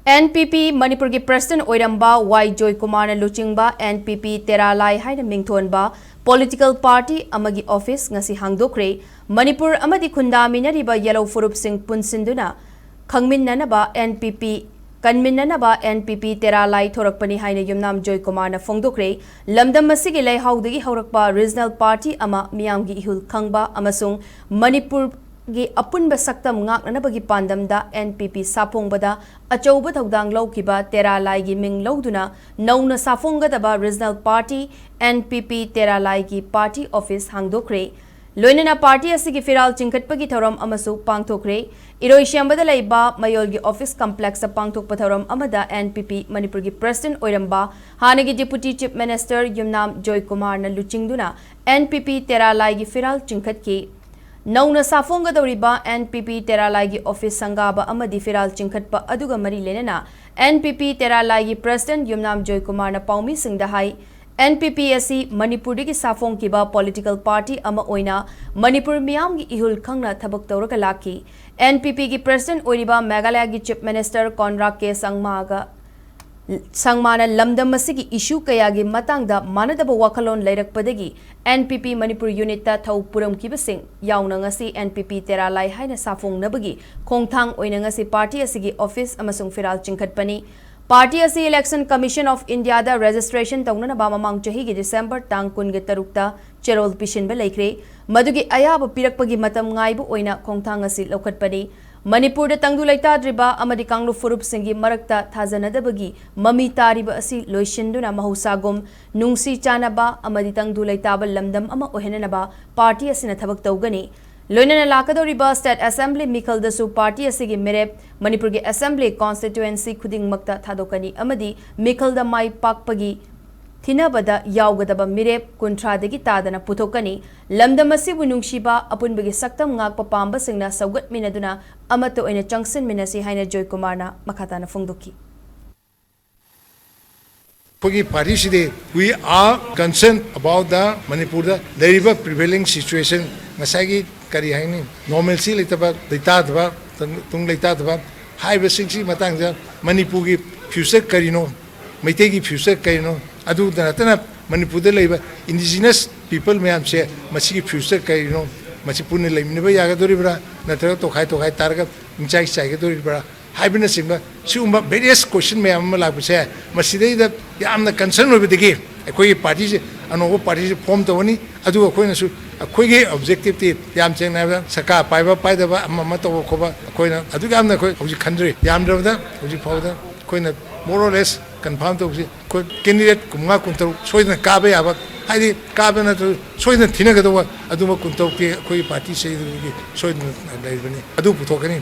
NPP Manipur ki President Oiramba Y Joy Kumar na luchingba NPP Tera Lai Haina Mingthonba Political Party Amagi Office Ngasi Hangdokkhre Manipur amadi khundami riba yellow furup sing punsinduna khangmin nanaba NPP Kanmin nanaba NPP Tera Lai thorakpani haina yumnam Joy Kumar na Phongdokkhre lamdam masigi lai haudagi haurakpa regional party ama miyamgi ihul khangba amasung Manipur gi apunba saktam ngaknanabagi pandamda NPP sapongbada achouba thodang lawkiba Tera Lai gi ming lawduna nauna safongadaba regional party NPP Tera Lai gi party office Hangdokkhre loinana party asigi firal chingkhatpagi thoram amasu pangthokre iroisiambada leiba mayolgi office complex pangthokpa thoram amada NPP Manipur gi president oiramba hanagi deputy chief minister yumnam Joy Kumar na luchingduna NPP Tera Lai gi firal chingkhatki Nauna safonga doriba NPP Tera Lai gi office sangaba amadi firal chingkhatpa aduga mari lenana NPP Tera Lai gi president yumnam Joy Kumar na paumi singda hai NPP asi Manipur gi safong kiba political party ama oina Manipur miyam gi ihul khangna thabak tawraga laki NPP gi president oiriba Meghalaya gi chief minister Konrak ke Sangmana lamdam masigi issue kayagi matangda manadaba wakalon leirakpadagi NPP Manipur unit ta thau puram kibasing yauna ngasi NPP Tera Lai haina safong nabagi khongthang oina ngasi party asigi office amasung firal chingkhatpani party asi election commission of India da registration tawnana ba mamang chahi gi December tang kun ge tarukta cherol pishinba leikhre madugi ayaba pirakpagi matam ngaibu oina khongthang asi lokhatpani Manipur da tangdu laitadriba amadi kanglu furup singi marakta thajanadabagi mami tariba asi loishinduna mahusagum nungsi chanaba amadi tangdu laitaba lamdam ama ohenanaba party asina thabak tawgani loinana lakadoriba state assembly Imphal dasu party asigi merep Manipur gi assembly constituency khuding makta thadokani amadi Imphal da mai pakpagi Thinabada yaugadaba mirep kuntradagi tadana puthokani lamdamasi bunungshiba apunbagi saktam ngakpa pamba singna saugat minaduna amato oina changsin minasi haina Joy Kumar na makhatana phongdoki Pogi party side we are concerned about the Manipur the prevailing situation ngasagi kari haini normalcy litaba leitadba tung leitadba haiba singsi matangja Manipur gi future karino maite gi future karino adu danatana Manipur da leiba indigenous people mayam se masi future karino masi punne leimneba yaga doribra natara tokhai targa inchai chai doribra haibina simba siumba various question mayam lagpse masidai da yamna concern obidegi ekoi party se anobo party se form tawani adu akoina su akoigi objective ti yam chengna saka paiba paidaba amma to khoba akoina adu yamna koi hoji khandri yamdra hoji phawda koina more or less confirm to ko candidate kumga kuntaru soidna kabe yaba haidi kabe na to soidna thina gadawa aduma kuntaru ke koi party se soidna laibani adu puthokani